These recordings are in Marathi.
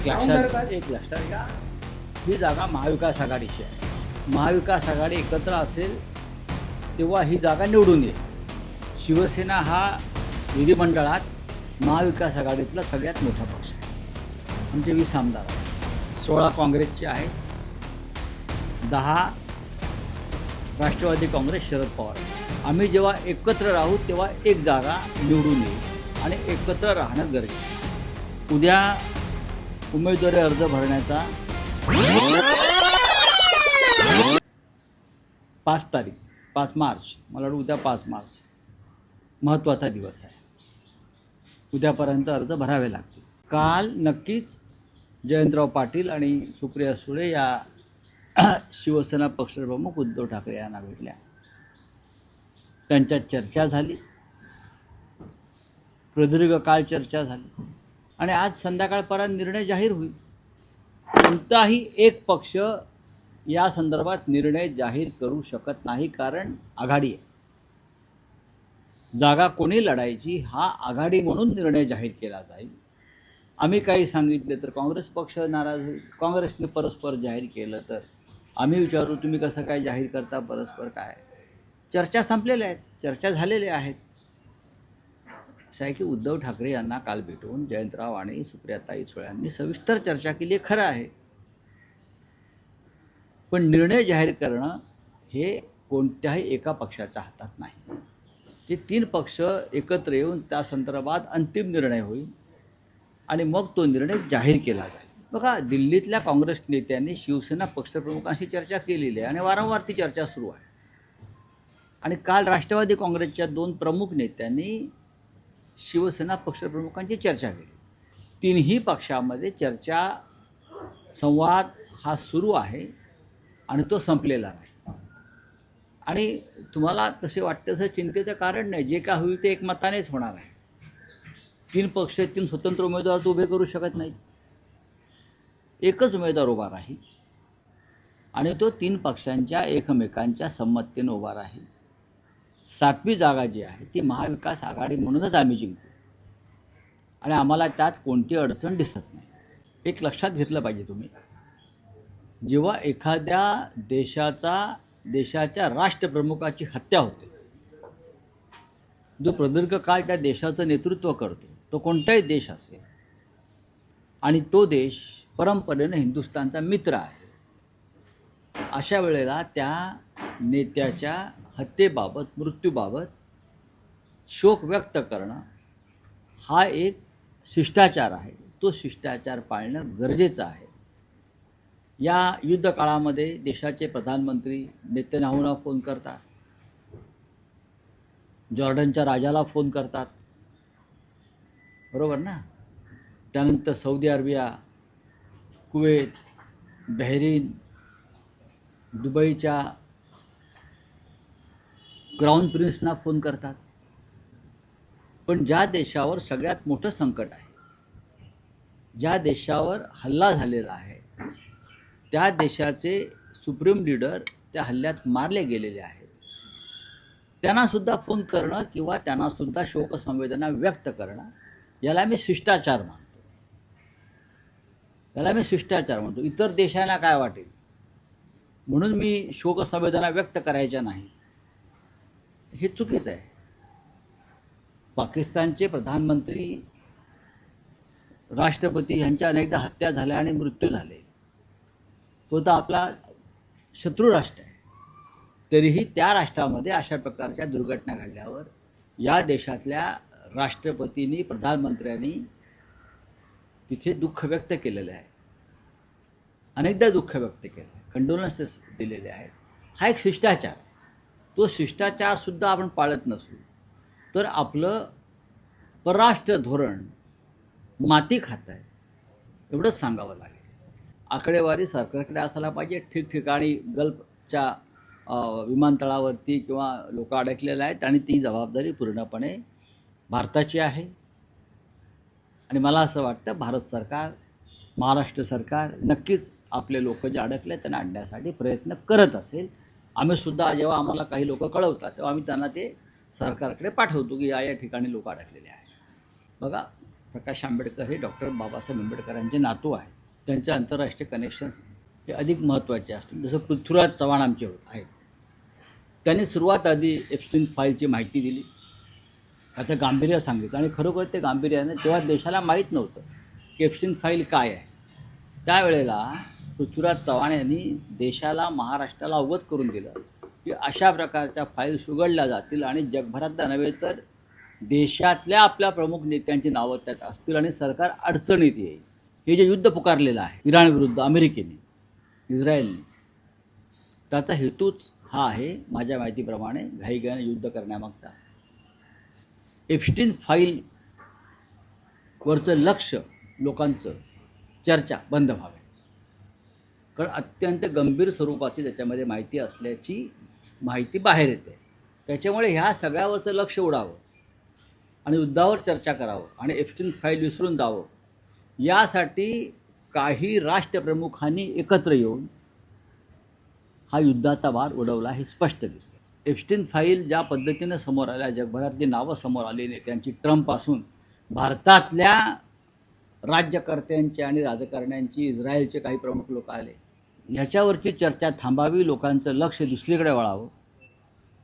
एक लक्षात घ्या, ही जागा महाविकास आघाडीची आहे. महाविकास आघाडी एकत्र असेल तेव्हा ही जागा निवडून येईल. शिवसेना हा विधिमंडळात महाविकास आघाडीतला सगळ्यात मोठा पक्ष आहे. आमचे 20 आमदार आहेत, 16 काँग्रेसचे आहेत, 10 राष्ट्रवादी काँग्रेस शरद पवार. आम्ही जेव्हा एकत्र राहू तेव्हा एक जागा निवडून येईल आणि एकत्र राहणं गरजेचं आहे. उद्या उमेदवारी अर्ज भरण्याचा 5 मार्च, मला वाटतं उद्या 5 मार्च महत्त्वाचा दिवस आहे. उद्यापर्यंत अर्ज भरावे लागतील. काल नक्कीच जयंतराव पाटील आणि सुप्रिया सुळे या शिवसेना पक्षप्रमुख उद्धव ठाकरे यांना भेटल्या. त्यांच्यात चर्चा झाली, प्रदीर्घ काळ चर्चा झाली आणि आज संध्याकाळपर्यंत निर्णय जाहीर होईल. कोणताही एक पक्ष या संदर्भात निर्णय जाहीर करू शकत नाही, कारण आघाडी आहे. जागा कोणी लढायची हा आघाडी म्हणून निर्णय जाहीर केला जाईल. आम्ही काही सांगितले तर काँग्रेस पक्ष नाराज होईल. काँग्रेसने परस्पर जाहीर केलं तर आम्ही विचारू तुम्ही कसं काय जाहीर करता, परस्पर काय. चर्चा संपलेल्या आहेत, चर्चा झालेल्या आहेत. असं आहे की उद्धव ठाकरे यांना काल भेटून जयंतराव आणि सुप्रियाताई सुळे यांनी सविस्तर चर्चा केली, खरं आहे. पण निर्णय जाहीर करणं हे कोणत्याही एका पक्षाच्या हातात नाही. ते 3 पक्ष एकत्र येऊन त्या संदर्भात अंतिम निर्णय होईल आणि मग तो निर्णय जाहीर केला जाईल. बघा, दिल्लीतल्या काँग्रेस नेत्यांनी शिवसेना पक्षप्रमुखांशी चर्चा केलेली आहे आणि वारंवार ती चर्चा सुरू आहे. आणि काल राष्ट्रवादी काँग्रेसच्या 2 प्रमुख नेत्यांनी शिवसेना पक्षप्रमुखांची चर्चा केली. 3ही पक्षामध्ये चर्चा, संवाद हा सुरू आहे आणि तो संपलेला नाही. आणि तुम्हाला तसे वाटते तसं चिंतेचं कारण नाही. जे काय होईल ते एकमतानेच होणार आहे. 3 पक्ष 3 स्वतंत्र उमेदवार तो उभे करू शकत नाहीत. एकच उमेदवार उभा राहील आणि तो 3 पक्षांच्या एकमेकांच्या संमतीने उभा राहील. 7वी जागा जी आहे ती महाविकास आघाडी म्हणूनच आम्ही जिंकू आणि आम्हाला त्यात कोणती अडचण दिसत नाही. एक लक्षात घेतलं पाहिजे तुम्ही, जेव्हा एखाद्या देशाच्या राष्ट्रप्रमुखाची हत्या होते, जो प्रदीर्घ काळ त्या देशाचं नेतृत्व करतो, तो कोणताही देश असेल आणि तो देश परंपरेनं हिंदुस्थानचा मित्र आहे, अशा वेळेला त्या नेत्याच्या हत्येबाबत, मृत्यूबाबत शोक व्यक्त करणं हा एक शिष्टाचार आहे. तो शिष्टाचार पाळणं गरजेचं आहे. या युद्ध काळामध्ये देशाचे प्रधानमंत्री नेतन्याहूंना फोन करतात, जॉर्डनच्या राजाला फोन करतात, बरोबर ना. त्यानंतर सौदी अरेबिया, कुवेत, बहरीन, दुबईच्या क्राऊन प्रिन्सना फोन करतात. पण ज्या देशावर सगळ्यात मोठं संकट आहे, ज्या देशावर हल्ला झालेला आहे, त्या देशाचे सुप्रीम लीडर त्या हल्ल्यात मारले गेलेले आहेत, त्यांनासुद्धा फोन करणं किंवा त्यांनासुद्धा शोकसंवेदना व्यक्त करणं, याला मी शिष्टाचार मानतो. इतर देशांना काय वाटेल म्हणून मी शोकसंवेदना व्यक्त करायच्या नाही, हे चुकीचं आहे. पाकिस्तानचे प्रधानमंत्री, राष्ट्रपती यांच्या अनेकदा हत्या झाल्या आणि मृत्यू झाले. तो तर आपला शत्रू राष्ट्र आहे. तरीही त्या राष्ट्रामध्ये अशा प्रकारच्या दुर्घटना घडल्यावर या देशातल्या राष्ट्रपतींनी, प्रधानमंत्र्यांनी तिथे दुःख व्यक्त केलेलं आहे. अनेकदा दुःख व्यक्त केलं आहे, कंडोलन्सेस दिलेले आहेत. हा एक शिष्टाचार आहे. तो शिष्टाचारसुद्धा आपण पाळत नसू तर आपलं परराष्ट्र धोरण माती खातं आहे, एवढंच सांगावं लागेल. आकडेवारी सरकारकडे असायला पाहिजे. ठिकठिकाणी गल्फच्या विमानतळावरती किंवा लोक अडकलेले आहेत आणि ती जबाबदारी पूर्णपणे भारताची आहे. आणि मला असं वाटतं भारत सरकार, महाराष्ट्र सरकार नक्कीच आपले लोक जे अडकले त्यांना आणण्यासाठी प्रयत्न करत असेल. आम्हीसुद्धा जेव्हा आम्हाला काही लोक कळवतात तेव्हा आम्ही त्यांना ते सरकारकडे पाठवतो की या ठिकाणी लोक अडकलेले आहेत. बघा, प्रकाश आंबेडकर हे डॉक्टर बाबासाहेब आंबेडकरांचे नातू आहेत. त्यांचे आंतरराष्ट्रीय कनेक्शन्स हे अधिक महत्त्वाचे असतील. जसं पृथ्वीराज चव्हाण आमचे आहेत, त्यांनी सुरुवात आधी एप्स्टीन फाईलची माहिती दिली, त्याचं गांभीर्य सांगितलं आणि खरोखर ते गांभीर्याने तेव्हा देशाला माहीत नव्हतं की एप्स्टीन फाईल काय आहे. त्यावेळेला पृथ्वीराज चव्हाण यांनी देशाला, महाराष्ट्राला अवगत करून दिलं की अशा प्रकारच्या फाईल्स उघडल्या जातील आणि जगभरातल्या नव्हे तर देशातल्या आपल्या प्रमुख नेत्यांची नावं त्यात असतील आणि सरकार अडचणीत येईल. हे जे युद्ध पुकारलेलं आहे इराणविरुद्ध अमेरिकेने, इस्रायलने, त्याचा हेतूच हा आहे माझ्या माहितीप्रमाणे घाईघाईने युद्ध करण्यामागचा. एप्स्टीन फाईलवरचं लक्ष लोकांचं, चर्चा बंद व्हावी, कारण अत्यंत गंभीर स्वरूपाची त्याच्यामध्ये माहिती असल्याची माहिती बाहेर येते. त्याच्यामुळे ह्या सगळ्यावरचं लक्ष उडावं आणि युद्धावर चर्चा करावं आणि एप्स्टीन फाईल विसरून जावं, यासाठी काही राष्ट्रप्रमुखांनी एकत्र येऊन हा युद्धाचा वार उडवला हे स्पष्ट दिसतं. एप्स्टीन फाईल ज्या पद्धतीनं समोर आल्या, जगभरातली नावं समोर आली नेत्यांची, ट्रम्पपासून भारतातल्या राज्यकर्त्यांची आणि राजकारण्यांची, इस्रायलचे काही प्रमुख लोक आले, ह्याच्यावरची चर्चा थांबावी, लोकांचं लक्ष दुसरीकडे वळावं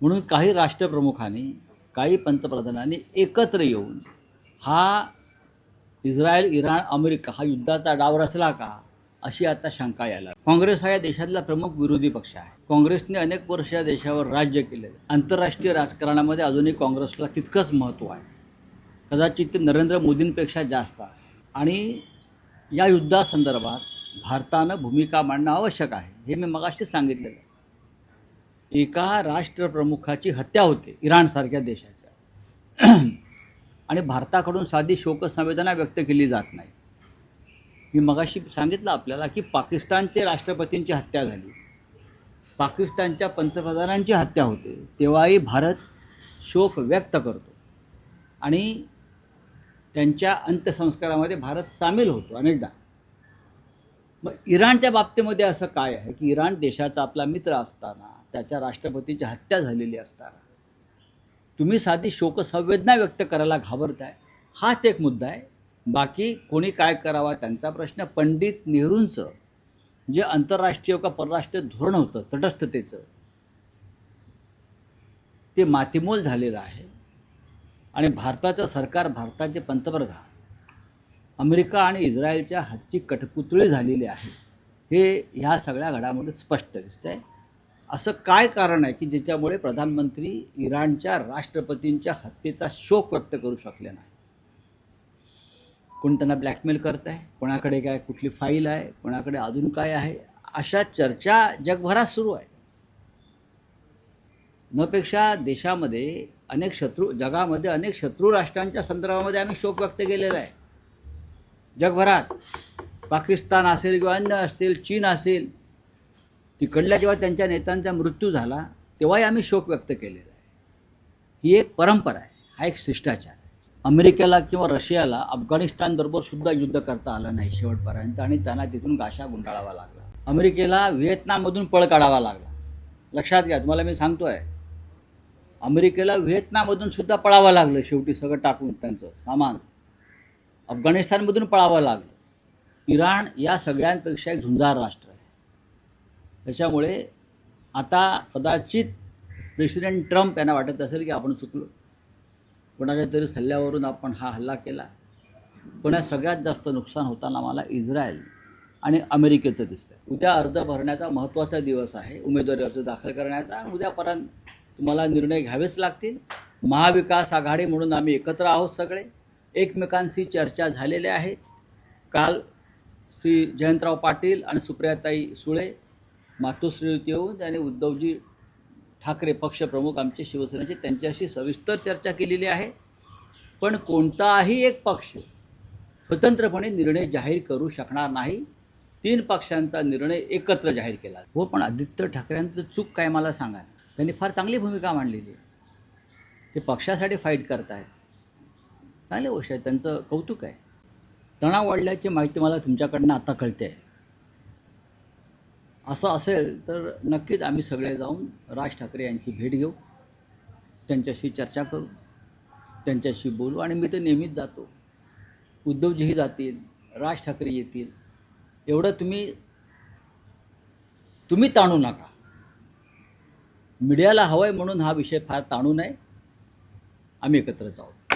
म्हणून काही राष्ट्रप्रमुखांनी, काही पंतप्रधानांनी एकत्र येऊन हा इस्रायल, इराण, अमेरिका हा युद्धाचा डाव रचला का, अशी आता शंका यायला. काँग्रेस हा या देशातला प्रमुख विरोधी पक्ष आहे. काँग्रेसने अनेक वर्ष या देशावर राज्य केले. आंतरराष्ट्रीय राजकारणामध्ये अजूनही काँग्रेसला तितकंच महत्त्व आहे, कदाचित ते नरेंद्र मोदींपेक्षा जास्त असेल. आणि या युद्धासंदर्भात भारतानं भूमिका मांडणं आवश्यक आहे. हे मी मगाशीच सांगितलेलं. एका राष्ट्रप्रमुखाची हत्या होते इराणसारख्या देशाच्या आणि भारताकडून साधी शोकसंवेदना व्यक्त केली जात नाही. मी मगाशी सांगितलं आपल्याला की पाकिस्तानचे राष्ट्रपतींची हत्या झाली, पाकिस्तानच्या पंतप्रधानांची हत्या होते, तेव्हाही भारत शोक व्यक्त करतो आणि त्यांच्या अंत्यसंस्कारामध्ये भारत सामील होतो अनेकदा. मग इराणच्या बाबतीमध्ये असं काय आहे की इराण देशाचा आपला मित्र असताना, त्याच्या राष्ट्रपतीची हत्या झालेली असताना तुम्ही साधी शोकसंवेदना व्यक्त करायला घाबरताय, हाच एक मुद्दा आहे. बाकी कोणी काय करावा त्यांचा प्रश्न. पंडित नेहरूंचं जे आंतरराष्ट्रीय का परराष्ट्रीय धोरण होतं तटस्थतेचं, ते मातीमोल झालेलं आहे आणि भारताचं सरकार, भारताचे पंतप्रधान अमेरिका आणि इस्रायलच्या हातची कठपुतळी झालेली आहे. हे ह्या सगळ्या घडामोडीत स्पष्ट दिसतंय. असं काय कारण आहे की ज्याच्यामुळे प्रधानमंत्री इराणच्या राष्ट्रपतींच्या हत्येचा शोक व्यक्त करू शकले नाही? कोण त्यांना ब्लॅकमेल करत आहे, कोणाकडे काय कुठली फाईल आहे, कोणाकडे अजून काय आहे, अशा चर्चा जगभरात सुरू आहे. नपेक्षा देशामध्ये अनेक शत्रू, जगामध्ये अनेक शत्रू राष्ट्रांच्या संदर्भामध्ये आम्ही शोक व्यक्त केलेला आहे जगभरात. पाकिस्तान असेल किंवा अन्य असतील, चीन असेल, तिकडल्या जेव्हा त्यांच्या नेत्यांचा मृत्यू झाला तेव्हाही आम्ही शोक व्यक्त केलेला आहे. ही एक परंपरा आहे, हा एक शिष्टाचार आहे. अमेरिकेला किंवा रशियाला अफगाणिस्तानबरोबर सुद्धा युद्ध करता आलं नाही शेवटपर्यंत आणि त्यांना तिथून गाशा गुंडाळावा लागला. अमेरिकेला व्हिएतनाममधून पळ काढावा लागला. लक्षात घ्या, तुम्हाला मी सांगतोय, अमेरिकेला व्हिएतनाममधून सुद्धा पळावं लागलं शेवटी, सगळं टाकून त्यांचं सामान. अफगाणिस्तानमधून पळावं लागलं. इराण या सगळ्यांपेक्षा एक झुंजार राष्ट्र आहे. त्याच्यामुळे आता कदाचित प्रेसिडेंट ट्रम्प यांना वाटत असेल की आपण चुकलो, कोणाच्या तरी सल्ल्यावरून आपण हा हल्ला केला. पण या सगळ्यात जास्त नुकसान होताना मला इस्रायल आणि अमेरिकेचं दिसतं. उद्या अर्ज भरण्याचा महत्त्वाचा दिवस आहे, उमेदवारी अर्ज दाखल करण्याचा, आणि उद्यापर्यंत तुम्हाला निर्णय घ्यावेच लागतील. महाविकास आघाडी म्हणून आम्ही एकत्र आहोत सगळे, एकमेकांशी चर्चा झालेल्या आहेत. काल श्री जयंतराव पाटील आणि सुप्रियाताई सुळे मातोश्रीत येऊन त्यांनी उद्धवजी ठाकरे पक्षप्रमुख आमचे शिवसेनेचे, त्यांच्याशी सविस्तर चर्चा केलेली आहे. पण कोणताही एक पक्ष स्वतंत्रपणे निर्णय जाहीर करू शकणार नाही. 3 पक्षांचा निर्णय एकत्र जाहीर केला. हो, पण आदित्य ठाकरेंचं चूक काय मला सांगा. त्यांनी फार चांगली भूमिका मांडलेली आहे. ते पक्षासाठी फाईट करतायत, चांगली गोष्ट आहे, त्यांचं कौतुक आहे. तणाव वाढल्याची माहिती मला तुमच्याकडनं आता कळते आहे. असं असेल तर नक्कीच आम्ही सगळे जाऊन राज ठाकरे यांची भेट घेऊ, त्यांच्याशी चर्चा करू, त्यांच्याशी बोलू. आणि मी तर नेहमीच जातो, उद्धवजीही जातील, राज ठाकरे येतील, एवढं तुम्ही ताणू नका. मीडियाला हवंय म्हणून हा विषय फार ताणू नये. आम्ही एकत्रच आहोत.